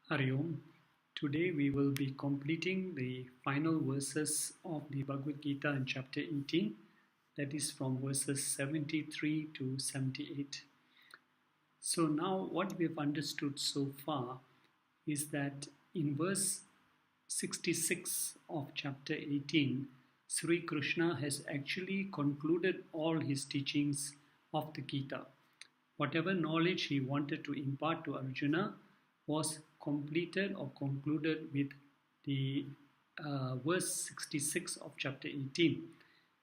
Hari Om. Today we will be completing the final verses of the Bhagavad Gita in chapter 18, that is from verses 73 to 78. So now what we have understood so far is that in verse 66 of chapter 18, Sri Krishna has actually concluded all his teachings of the Gita. Whatever knowledge he wanted to impart to Arjuna was completed or concluded with the verse 66 of chapter 18.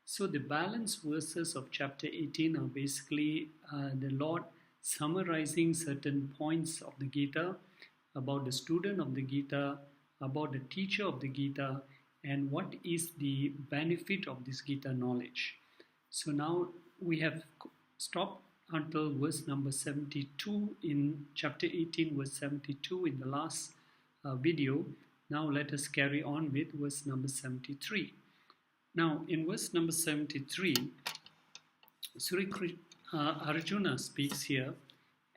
So the balance verses of chapter 18 are basically the Lord summarizing certain points of the Gita, about the student of the Gita, about the teacher of the Gita, and what is the benefit of this Gita knowledge. So now we have stopped until verse number 72 in chapter 18, verse 72 in the last video. Now let us carry on with verse number 73. Now in verse number 73, Arjuna speaks here,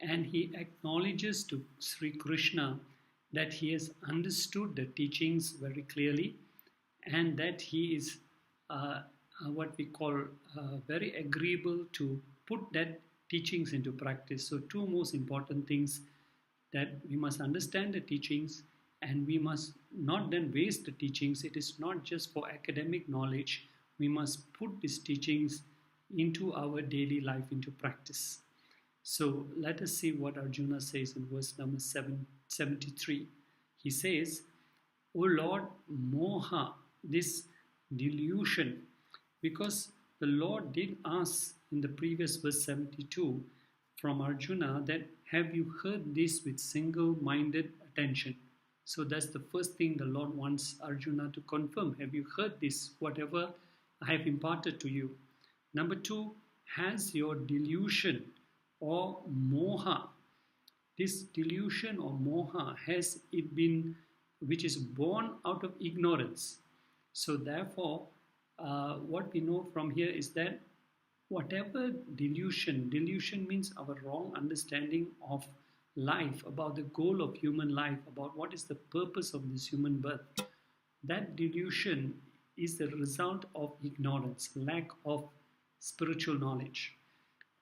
and he acknowledges to Sri Krishna that he has understood the teachings very clearly, and that he is what we call very agreeable to put that teachings into practice. So two most important things, that we must understand the teachings and we must not then waste the teachings. It is not just for academic knowledge. We must put these teachings into our daily life, into practice. So let us see what Arjuna says in verse number 73. He says, O Lord, moha, this delusion, because the Lord did ask in the previous verse 72 from Arjuna that, have you heard this with single-minded attention? So that's the first thing the Lord wants Arjuna to confirm. Have you heard this, whatever I have imparted to you? Number two, has your delusion or moha, this delusion or moha, has it been, which is born out of ignorance. So therefore, what we know from here is that whatever delusion means our wrong understanding of life, about the goal of human life, about what is the purpose of this human birth, that delusion is the result of ignorance, lack of spiritual knowledge.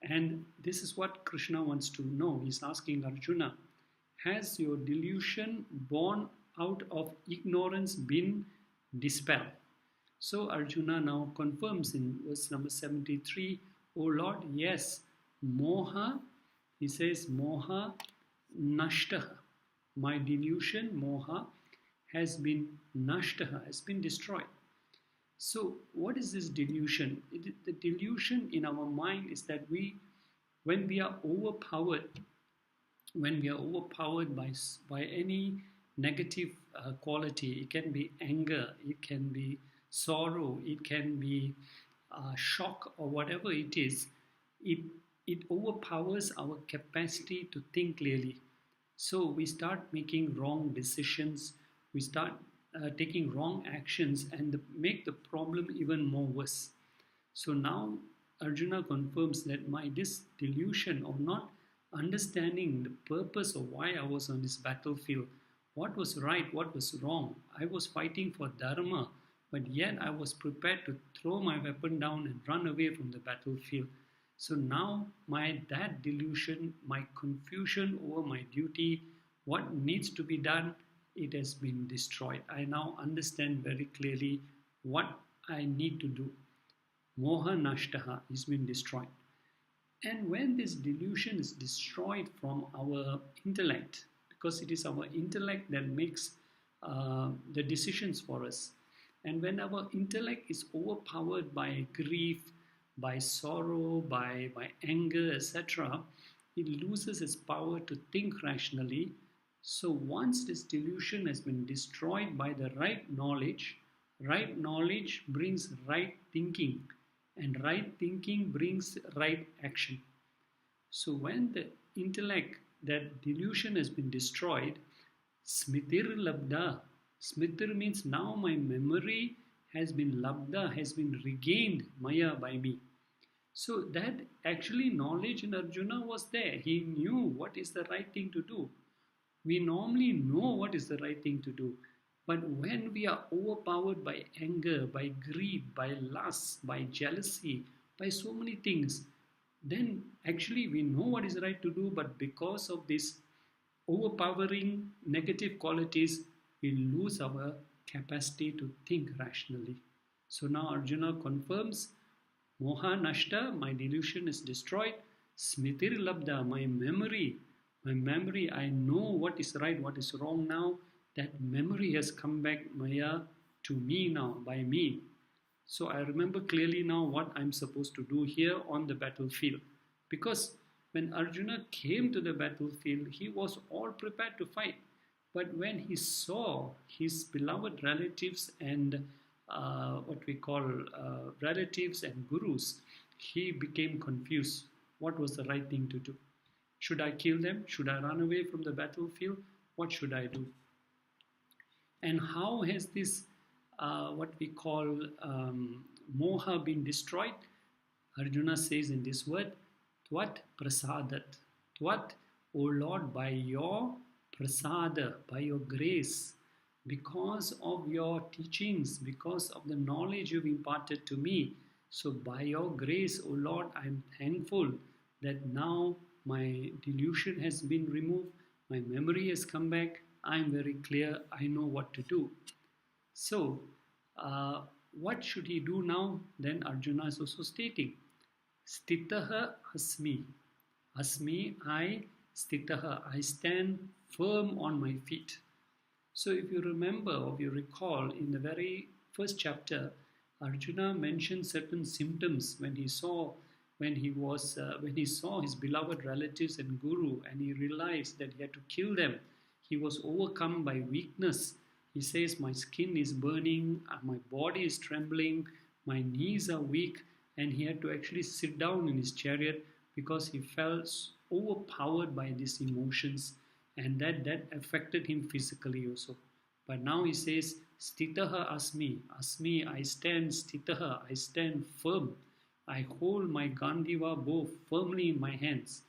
And this is what Krishna wants to know. He's asking Arjuna, has your delusion born out of ignorance been dispelled? So Arjuna now confirms in verse number 73, O Lord, yes, moha, he says, moha nashtaha. My delusion, moha, has been nashtaha, has been destroyed. So what is this delusion? The delusion in our mind is that when we are overpowered by any negative quality, it can be anger, it can be sorrow, it can be shock, or whatever it is, it overpowers our capacity to think clearly. So we start making wrong decisions, we start taking wrong actions, and make the problem even more worse. So now Arjuna confirms that this delusion of not understanding the purpose of why I was on this battlefield, what was right, what was wrong. I was fighting for dharma, but yet I was prepared to throw my weapon down and run away from the battlefield. So now that delusion, my confusion over my duty, what needs to be done, it has been destroyed. I now understand very clearly what I need to do. Moha nashtaha has been destroyed. And when this delusion is destroyed from our intellect, because it is our intellect that makes the decisions for us, and when our intellect is overpowered by grief, by sorrow, by anger, etc., it loses its power to think rationally. So once this delusion has been destroyed by the right knowledge brings right thinking, and right thinking brings right action. So when the intellect, that delusion has been destroyed, smritir labda. Smritir means now my memory has been labda, has been regained, maya, by me. So that actually knowledge in Arjuna was there. He knew what is the right thing to do. We normally know what is the right thing to do. But when we are overpowered by anger, by greed, by lust, by jealousy, by so many things, then actually we know what is right to do, but because of this overpowering negative qualities, we lose our capacity to think rationally. So now Arjuna confirms, Moha Nashta, my delusion is destroyed. Smritir Labda, my memory, I know what is right, what is wrong now. That memory has come back, Maya, to me now, by me. So I remember clearly now what I'm supposed to do here on the battlefield. Because when Arjuna came to the battlefield, he was all prepared to fight. But when he saw his beloved relatives and what we call relatives and gurus, he became confused. What was the right thing to do? Should I kill them? Should I run away from the battlefield? What should I do? And how has this, what we call moha, been destroyed? Arjuna says in this word, Tvat prasadat. Tvat, O Lord, by your prasada, by your grace, because of your teachings, because of the knowledge you've imparted to me. So by your grace, O Lord, I'm thankful that now my delusion has been removed, my memory has come back, I'm very clear, I know what to do. So, what should he do now? Then Arjuna is also stating, Stitaha asmi. Asmi, I, stitaha, I stand firm on my feet. So if you remember or you recall, in the very first chapter, Arjuna mentioned certain symptoms when he saw his beloved relatives and guru, and he realized that he had to kill them. He was overcome by weakness. He says, my skin is burning, my body is trembling, my knees are weak, and he had to actually sit down in his chariot because he felt overpowered by these emotions, and that affected him physically also. But now he says, Stitaha asmi, asmi, I stand, stitaha, I stand firm. I hold my Gandiva bow firmly in my hands.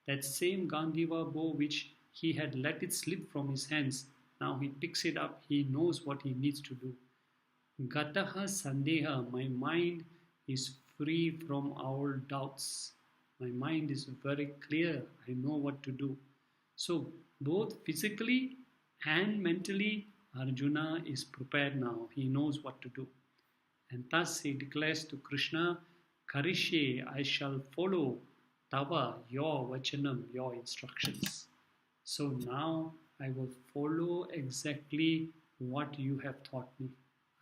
That same Gandiva bow which he had let it slip from his hands, now he picks it up, he knows what he needs to do. Gataha sandeha, my mind is free from all doubts. My mind is very clear, I know what to do. So both physically and mentally, Arjuna is prepared now, he knows what to do. And thus he declares to Krishna, Karishe, I shall follow Tava, your Vachanam, your instructions. So now I will follow exactly what you have taught me.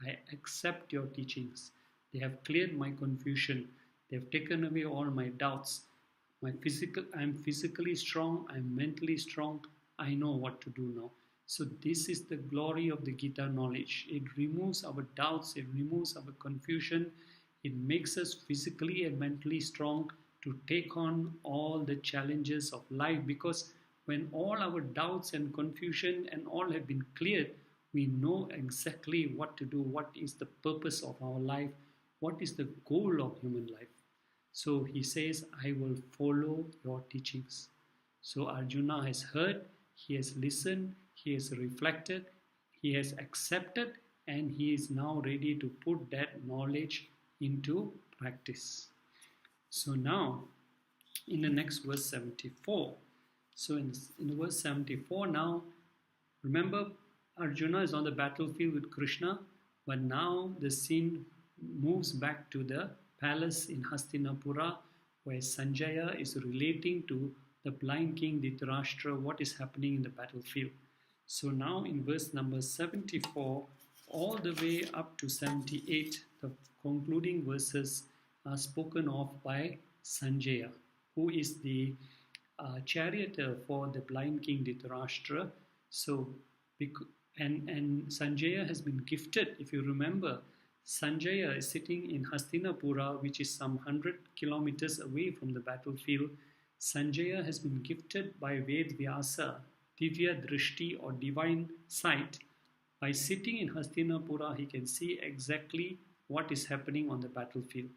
I accept your teachings. They have cleared my confusion. They have taken away all my doubts. I'm physically strong, I'm mentally strong. I know what to do now. So this is the glory of the Gita knowledge. It removes our doubts, it removes our confusion. It makes us physically and mentally strong to take on all the challenges of life, because when all our doubts and confusion and all have been cleared, we know exactly what to do, what is the purpose of our life, what is the goal of human life. So he says, I will follow your teachings. So Arjuna has heard, he has listened, he has reflected, he has accepted, and he is now ready to put that knowledge into practice. So now, in the next verse 74, so in verse 74 now, remember Arjuna is on the battlefield with Krishna, but now the scene moves back to the palace in Hastinapura, where Sanjaya is relating to the blind king Dhritarashtra what is happening in the battlefield. So now in verse number 74 all the way up to 78, the concluding verses are spoken of by Sanjaya, who is the charioteer for the blind king Dhritarashtra. So, and Sanjaya has been gifted, if you remember, Sanjaya is sitting in Hastinapura, which is some 100 kilometers away from the battlefield. Sanjaya has been gifted by Ved Vyasa, Divya Drishti or divine sight. By sitting in Hastinapura, he can see exactly what is happening on the battlefield.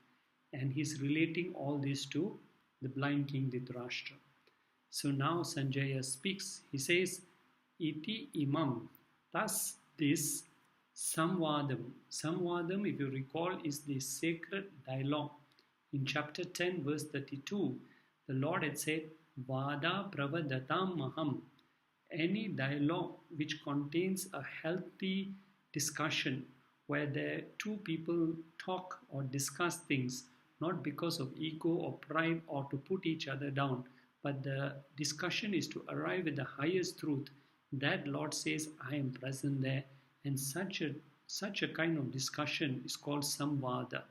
And he's relating all this to the blind king Dhritarashtra. So now Sanjaya speaks. He says, iti imam. Thus, this Samvadam. Samvadam, if you recall, is the sacred dialogue. In chapter 10, verse 32, the Lord had said, Vada pravadatam maham. Any dialogue which contains a healthy discussion where the two people talk or discuss things not because of ego or pride or to put each other down, but the discussion is to arrive at the highest truth. That Lord says, I am present there, and such a kind of discussion is called samvada.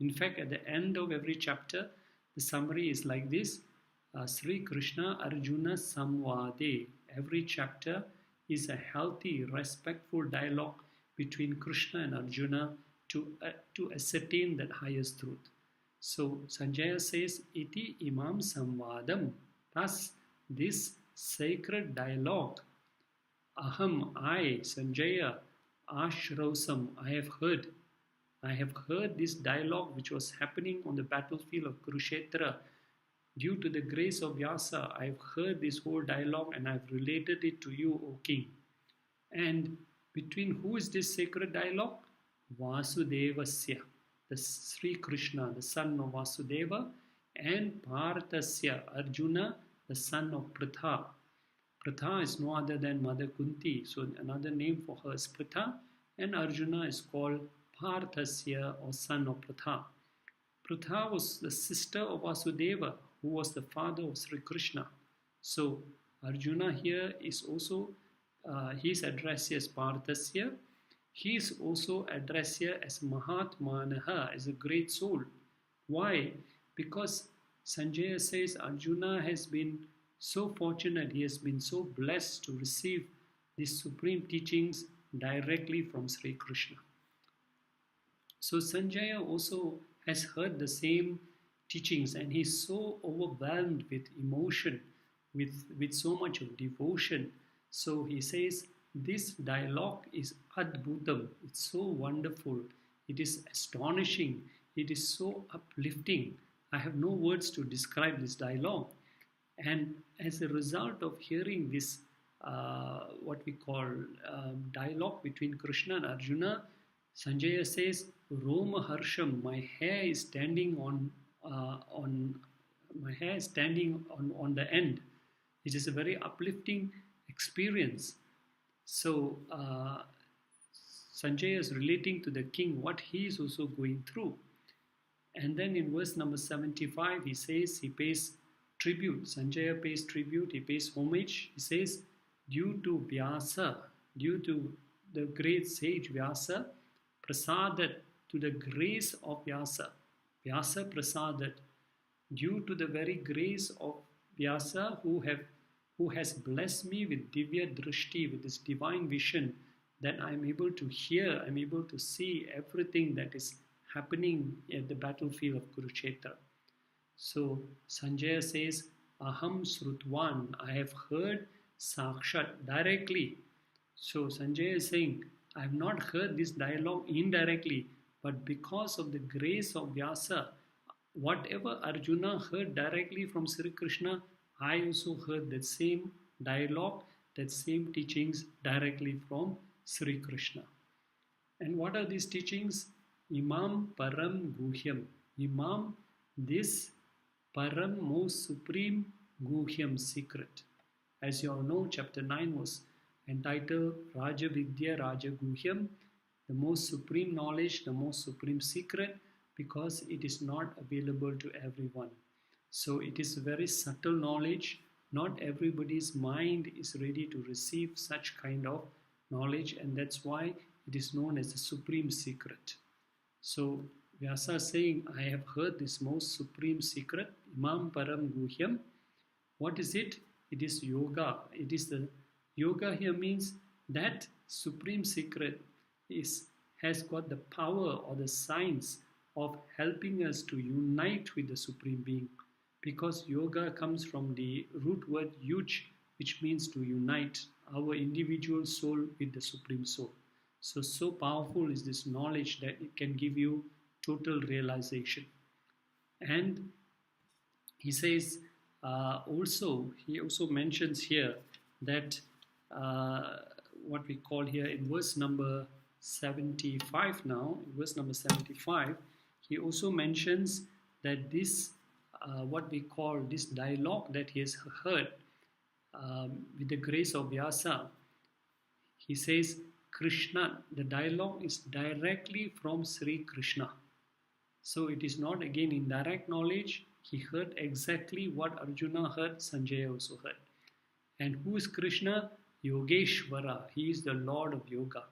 In fact, at the end of every chapter, the summary is like this: Sri Krishna Arjuna Samvade. Every chapter is a healthy, respectful dialogue between Krishna and Arjuna to ascertain that highest truth. So Sanjaya says, Iti imam samvadam. Thus, this sacred dialogue, aham, I, Sanjaya, ashrausam, I have heard this dialogue which was happening on the battlefield of Kurukshetra. Due to the grace of Vyasa, I have heard this whole dialogue and I have related it to you, O King. And between who is this sacred dialogue? Vasudevasya, the Sri Krishna, the son of Vasudeva, and Parthasya, Arjuna, the son of Pritha. Pritha is no other than Mother Kunti, so another name for her is Pritha, and Arjuna is called Parthasya, or son of Pritha. Pritha was the sister of Vasudeva, who was the father of Sri Krishna. So Arjuna here is also, he is addressed as Parthasya. He is also addressed here as Mahatmanaha, as a great soul. Why? Because Sanjaya says Arjuna has been so fortunate, he has been so blessed to receive these supreme teachings directly from Sri Krishna. So Sanjaya also has heard the same teachings and he's so overwhelmed with emotion, with so much of devotion. So he says, this dialogue is adbhutam, it's so wonderful, it is astonishing, it is so uplifting. I have no words to describe this dialogue. And as a result of hearing this, what we call dialogue between Krishna and Arjuna, Sanjaya says, Roma Harsham, my hair is standing on the end. It is a very uplifting experience. So Sanjaya is relating to the king what he is also going through. And then in verse number 75, he says he pays tribute. Sanjaya pays tribute, he pays homage. He says, due to Vyasa, due to the great sage Vyasa, prasadat, to the grace of Vyasa. Vyasa prasadat, due to the very grace of Vyasa who has blessed me with divya drishti, with this divine vision, that I am able to hear, I am able to see everything that is happening at the battlefield of Kurukshetra. So Sanjaya says, Aham Srutvan, I have heard Sakshat directly. So Sanjaya is saying, I have not heard this dialogue indirectly, but because of the grace of Vyasa, whatever Arjuna heard directly from Sri Krishna, I also heard that same dialogue, that same teachings directly from Sri Krishna. And what are these teachings? Imam Param Guhyam. Imam, this Param, most supreme Guhyam, secret. As you all know, chapter 9 was entitled Raja Vidya Raja Guhyam, the most supreme knowledge, the most supreme secret, because it is not available to everyone. So it is very subtle knowledge. Not everybody's mind is ready to receive such kind of knowledge, and that's why it is known as the supreme secret. So Vyasa is saying, I have heard this most supreme secret, Imam Param Guhyam. What is it? It is yoga. It is the yoga here means that supreme secret has got the power or the science of helping us to unite with the Supreme Being. Because yoga comes from the root word yuj, which means to unite our individual soul with the Supreme Soul. So powerful is this knowledge that it can give you total realization. And he says, he also mentions here that uh, what we call here in verse number 75 now, in verse number 75, he also mentions that this, what we call this dialogue that he has heard with the grace of Vyasa, he says, Krishna, the dialogue is directly from Sri Krishna. So it is not again indirect knowledge. He heard exactly what Arjuna heard, Sanjaya also heard. And who is Krishna? Yogeshwara. He is the Lord of Yoga.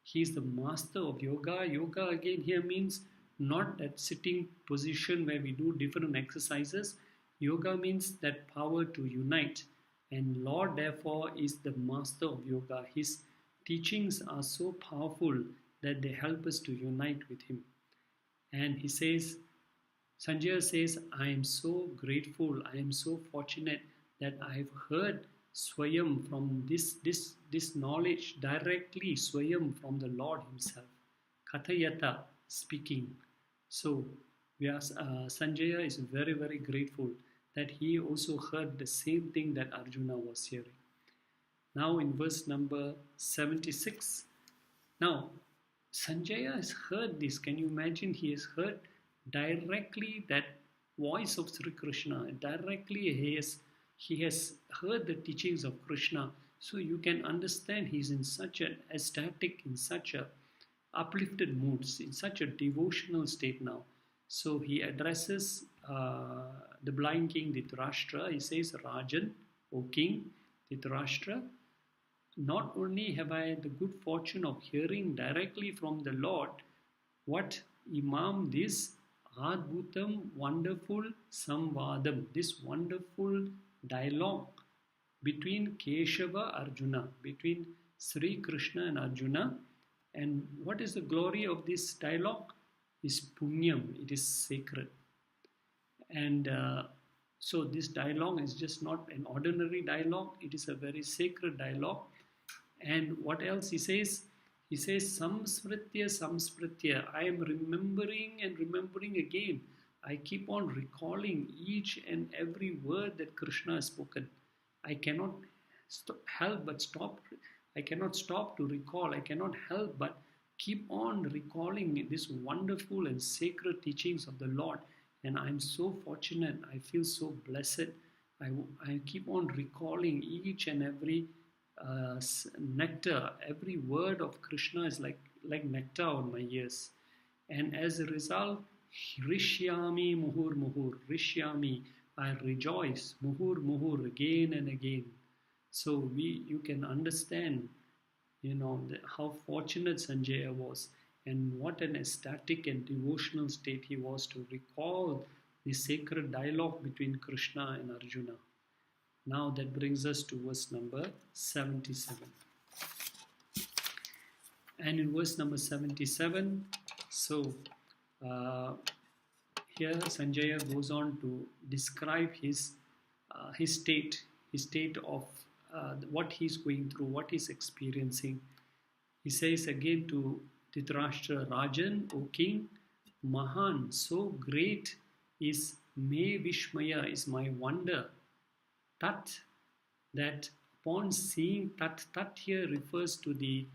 He is the master of Yoga. Yoga again here means not that sitting position where we do different exercises. Yoga means that power to unite. And Lord therefore is the master of Yoga. His teachings are so powerful that they help us to unite with him. And he says, Sanjaya says, I am so grateful, I am so fortunate that I have heard Swayam from this knowledge directly, Swayam from the Lord himself. Kathayata, speaking. So Sanjaya is very, very grateful that he also heard the same thing that Arjuna was hearing. Now in verse number 76. Now, Sanjaya has heard this. Can you imagine? He has heard directly that voice of Sri Krishna. Directly he has heard the teachings of Krishna. So you can understand he's in such an ecstatic, in such a uplifted mood, in such a devotional state now. So he addresses the blind king Dhritarashtra. He says, Rajan, O king Dhritarashtra, not only have I the good fortune of hearing directly from the Lord what Imam this Adbhutam, wonderful Samvadam, this wonderful dialogue between Keshava Arjuna, between Sri Krishna and Arjuna. And what is the glory of this dialogue? Is Punyam, it is sacred. And so this dialogue is just not an ordinary dialogue, it is a very sacred dialogue. And what else he says? He says, Samsmritya, Samsmritya. I am remembering and remembering again. I keep on recalling each and every word that Krishna has spoken. I cannot help but stop. I cannot stop to recall. I cannot help but keep on recalling this wonderful and sacred teachings of the Lord. And I'm so fortunate. I feel so blessed. I keep on recalling each and every nectar. Every word of Krishna is like nectar on my ears. And as a result, Rishyami Muhur Muhur, Rishyami, I rejoice, Muhur Muhur, again and again. So you can understand, how fortunate Sanjaya was and what an ecstatic and devotional state he was to recall the sacred dialogue between Krishna and Arjuna. Now that brings us to verse number 77. And in verse number 77, so here Sanjaya goes on to describe his state of what he's going through, what he's experiencing. He says again to Dhritarashtra, Rajan, O king, Mahan, so great is Me Vishmaya, is my wonder. Tat, that upon seeing Tat here refers to the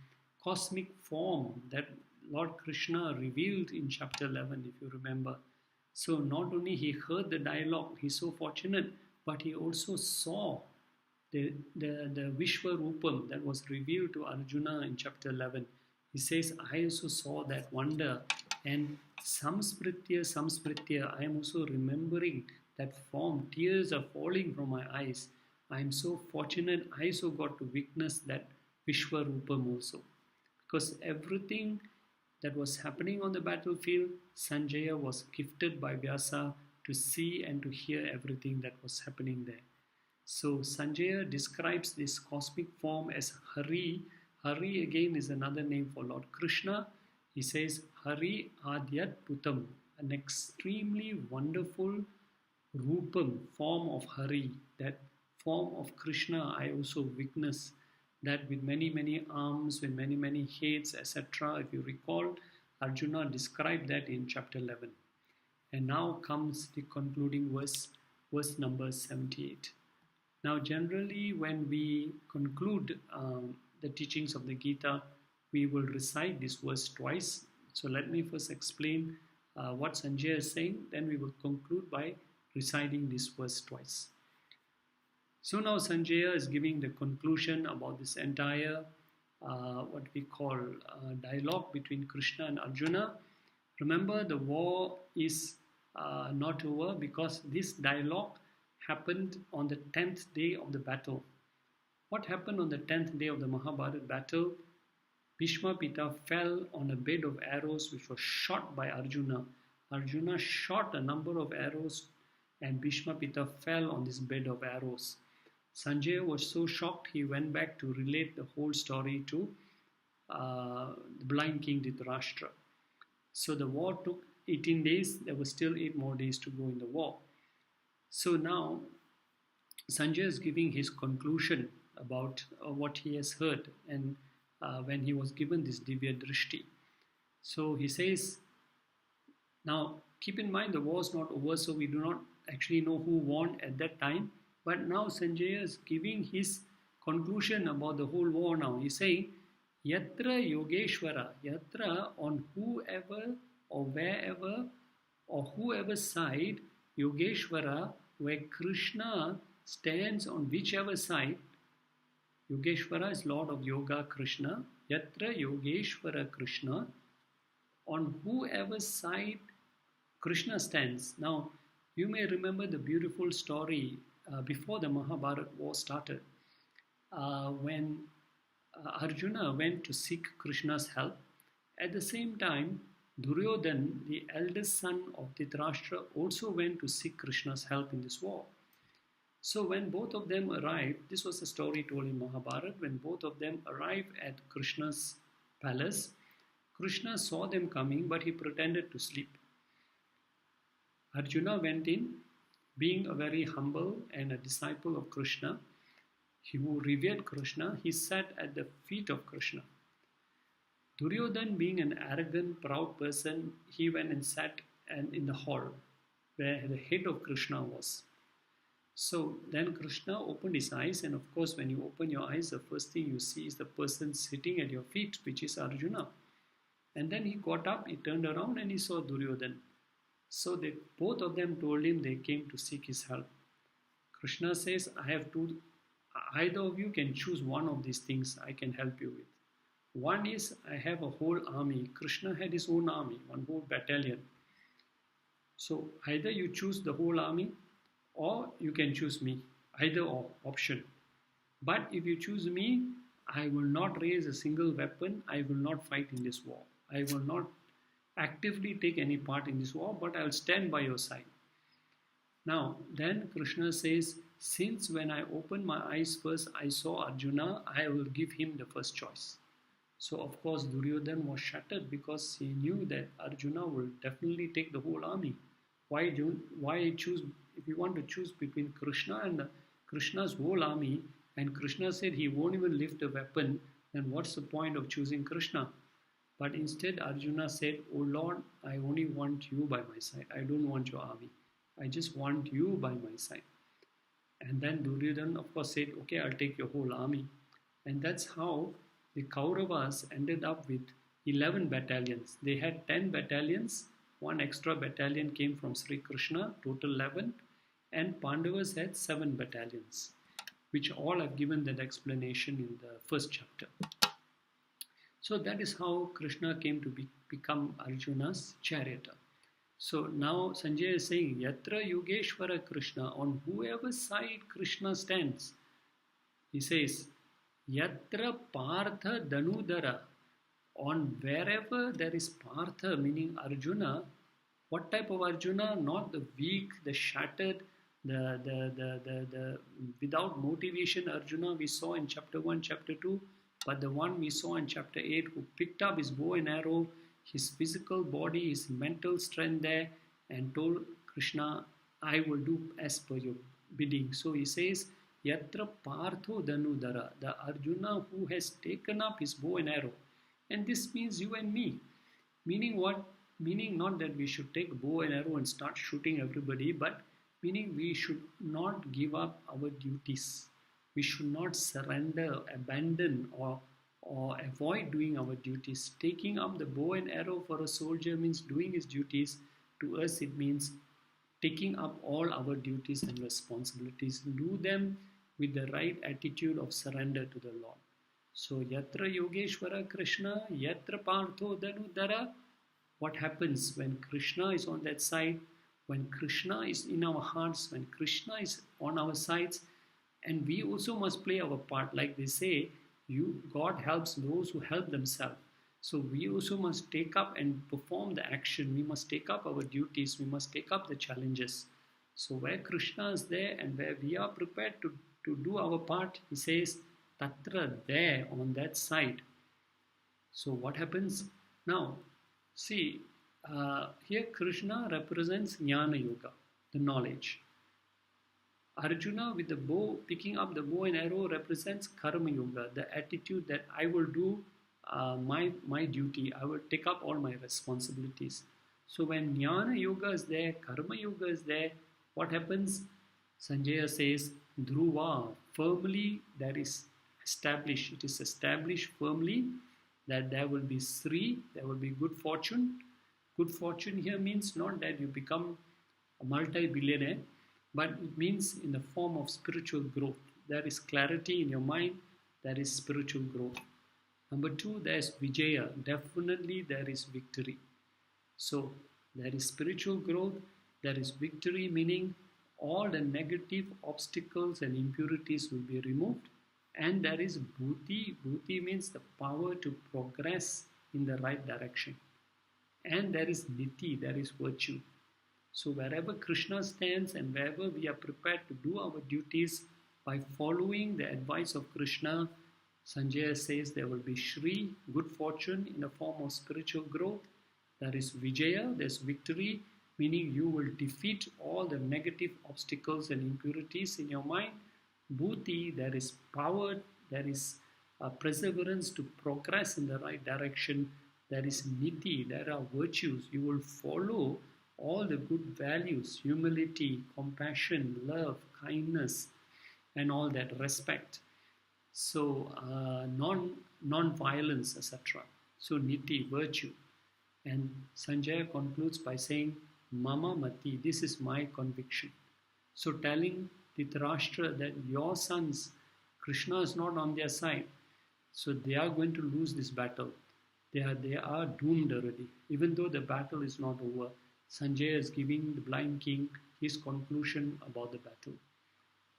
cosmic form that Lord Krishna revealed in chapter 11, if you remember. So not only he heard the dialogue, he's so fortunate, but he also saw the Vishwarupam that was revealed to Arjuna in chapter 11. He says, I also saw that wonder. And Samspritya, I am also remembering that form. Tears are falling from my eyes. I am so fortunate, I also got to witness that Vishwarupam also. Because everything that was happening on the battlefield, Sanjaya was gifted by Vyasa to see and to hear everything that was happening there. So Sanjaya describes this cosmic form as Hari. Hari again is another name for Lord Krishna. He says Hari Adyat Putam, an extremely wonderful Rupam, form of Hari, that form of Krishna I also witness, that with many, many arms, with many, many heads, etc. If you recall, Arjuna described that in chapter 11. And now comes the concluding verse number 78. Now, generally, when we conclude the teachings of the Gita, we will recite this verse twice. So, let me first explain what Sanjay is saying, then we will conclude by reciting this verse twice. So, now Sanjaya is giving the conclusion about this entire what we call dialogue between Krishna and Arjuna. Remember, the war is not over because this dialogue happened on the 10th day of the battle. What happened on the 10th day of the Mahabharata battle? Bhishma Pita fell on a bed of arrows which was shot by Arjuna. Arjuna shot a number of arrows and Bhishma Pita fell on this bed of arrows. Sanjay was so shocked he went back to relate the whole story to the blind king Dhritarashtra. So the war took 18 days. There were still 8 more days to go in the war. So now Sanjay is giving his conclusion about what he has heard and when he was given this Divya Drishti. So he says, now keep in mind the war is not over, so we do not actually know who won at that time. But now Sanjaya is giving his conclusion about the whole war now. He's saying, Yatra Yogeshwara, Yatra on whoever or wherever or whoever side, Yogeshwara, where Krishna stands on whichever side, Yogeshwara is Lord of Yoga, Krishna, Yatra Yogeshwara Krishna, on whoever side Krishna stands. Now, you may remember the beautiful story before the Mahabharata war started, when Arjuna went to seek Krishna's help. At the same time, Duryodhana, the eldest son of Dhritarashtra, also went to seek Krishna's help in this war. So when both of them arrived, this was a story told in Mahabharata, when both of them arrived at Krishna's palace, Krishna saw them coming, but he pretended to sleep. Arjuna went in, being a very humble and a disciple of Krishna, who revered Krishna, he sat at the feet of Krishna. Duryodhana, being an arrogant, proud person, he went and sat in the hall where the head of Krishna was. So then Krishna opened his eyes, and of course when you open your eyes, the first thing you see is the person sitting at your feet, which is Arjuna. And then he got up, he turned around and he saw Duryodhana. So both of them told him they came to seek his help. Krishna says, either of you can choose one of these things I can help you with. One is, I have a whole army. Krishna had his own army, one whole battalion. So either you choose the whole army or you can choose me. Either or option. But if you choose me, I will not raise a single weapon. I will not fight in this war. I will not actively take any part in this war, but I will stand by your side. Now, then Krishna says, since when I opened my eyes first, I saw Arjuna, I will give him the first choice. So, of course, Duryodhana was shattered because he knew that Arjuna will definitely take the whole army. Why choose, if you want to choose between Krishna and Krishna's whole army, and Krishna said he won't even lift a weapon, then what's the point of choosing Krishna? But instead Arjuna said, oh Lord, I only want you by my side. I don't want your army. I just want you by my side. And then Duryodhana of course said, okay, I'll take your whole army. And that's how the Kauravas ended up with 11 battalions. They had 10 battalions. One extra battalion came from Sri Krishna, total 11. And Pandavas had 7 battalions, which all have given that explanation in the first chapter. So that is how Krishna came to become Arjuna's charioteer. So now Sanjay is saying, Yatra Yogeshwara Krishna, on whoever side Krishna stands. He says, Yatra Partha Danudara, on wherever there is Partha, meaning Arjuna. What type of Arjuna? Not the weak, the shattered, the without motivation Arjuna we saw in chapter 1, chapter 2. But the one we saw in chapter 8 who picked up his bow and arrow, his physical body, his mental strength there, and told Krishna, I will do as per your bidding. So he says, Yatra Partho Danudara, the Arjuna who has taken up his bow and arrow. And this means you and me. Meaning what? Meaning not that we should take bow and arrow and start shooting everybody, but meaning we should not give up our duties. We should not surrender, abandon, or avoid doing our duties. Taking up the bow and arrow for a soldier means doing his duties. To us, it means taking up all our duties and responsibilities. Do them with the right attitude of surrender to the Lord. So, Yatra Yogeshwara Krishna, Yatra Partho Dhanudhara. What happens when Krishna is on that side, when Krishna is in our hearts, when Krishna is on our sides, and we also must play our part. Like they say, God helps those who help themselves. So we also must take up and perform the action. We must take up our duties. We must take up the challenges. So where Krishna is there and where we are prepared to do our part, he says, Tatra, there on that side. So what happens now? See, here Krishna represents Jnana Yoga, the knowledge. Arjuna with the bow, picking up the bow and arrow, represents Karma Yoga, the attitude that I will do my duty, I will take up all my responsibilities. So when Jnana Yoga is there, Karma Yoga is there, what happens? Sanjaya says, Dhruva, firmly that is established. It is established firmly that there will be Sri, there will be good fortune. Good fortune here means not that you become a multi-billionaire, but it means in the form of spiritual growth. There is clarity in your mind, there is spiritual growth. Number two, there is Vijaya. Definitely there is victory. So there is spiritual growth, there is victory, meaning all the negative obstacles and impurities will be removed. And there is Bhuti. Bhuti means the power to progress in the right direction. And there is Niti, there is virtue. So wherever Krishna stands and wherever we are prepared to do our duties by following the advice of Krishna, Sanjaya says there will be Shri, good fortune in the form of spiritual growth. There is Vijaya, there's victory, meaning you will defeat all the negative obstacles and impurities in your mind. Bhuti, there is power, there is perseverance to progress in the right direction. There is Niti, there are virtues. You will follow all the good values, humility, compassion, love, kindness, and all that, respect. So non-violence, etc. So Niti, virtue. And Sanjaya concludes by saying, Mama Mati, this is my conviction. So telling Dhritarashtra that your sons, Krishna is not on their side. So they are going to lose this battle. They are doomed already. Even though the battle is not over, Sanjaya is giving the blind king his conclusion about the battle.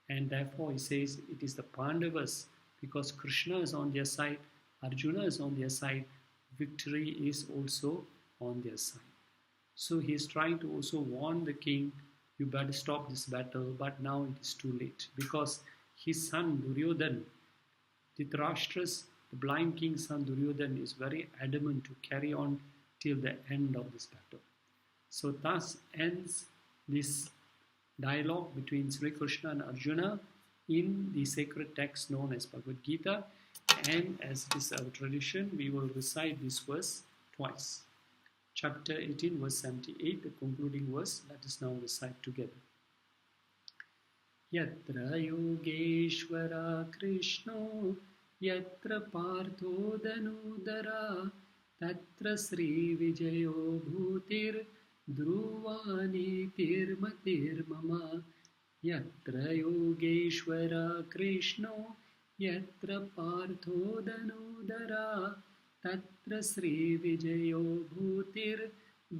And therefore he says it is the Pandavas, because Krishna is on their side, Arjuna is on their side, victory is also on their side. So he is trying to also warn the king, you better stop this battle, but now it is too late, because his son Duryodhan, Dhritarashtra's, the blind king's son Duryodhan, is very adamant to carry on till the end of this battle. So thus ends this dialogue between Sri Krishna and Arjuna in the sacred text known as Bhagavad Gita, and as it is our tradition, we will recite this verse twice. Chapter 18, verse 78, the concluding verse, let us now recite together. Yatra Yogeshwara Krishno, Yatra Partho Dhanudhara, Tatra Sri Vijayo Bhutir, Dhruvani Tirmatir Mama. Yatra Yogeshwara Krishno, Yatra Partho Dhanudhara, Tatra Sri Vijayo Bhutir,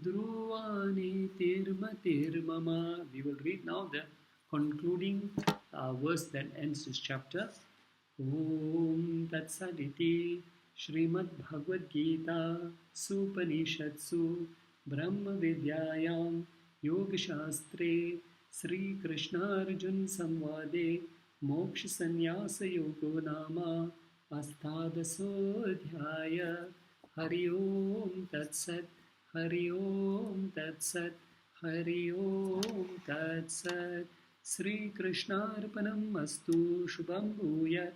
Dhruvani Tirmatir Mama. We will read now the concluding verse that ends this chapter. Om Tat Saditi Srimad Bhagavad Gita Supanishatsu Brahma Vidyayam Yoga Shastre Sri Krishna Arjun Samvade Moksha Sannyasa Yogo Nama Astadasodhyaya. Hari Om Tat Sat, Hari Om Tat Sat, Hari Om Tat Sat. Sri Krishna Arpanam Astu Shubham Bhuyat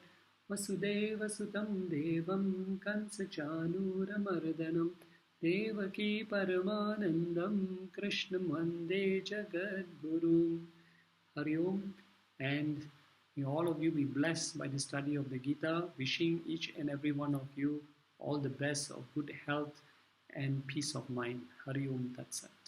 Vasudeva Sutam Devam Kansa Chanuramardanam Devaki Paramanandam Krishnam Vande Jagadguru. Hari Om, and may all of you be blessed by the study of the Gita. Wishing each and every one of you all the best of good health and peace of mind. Hari Om Tat Sat.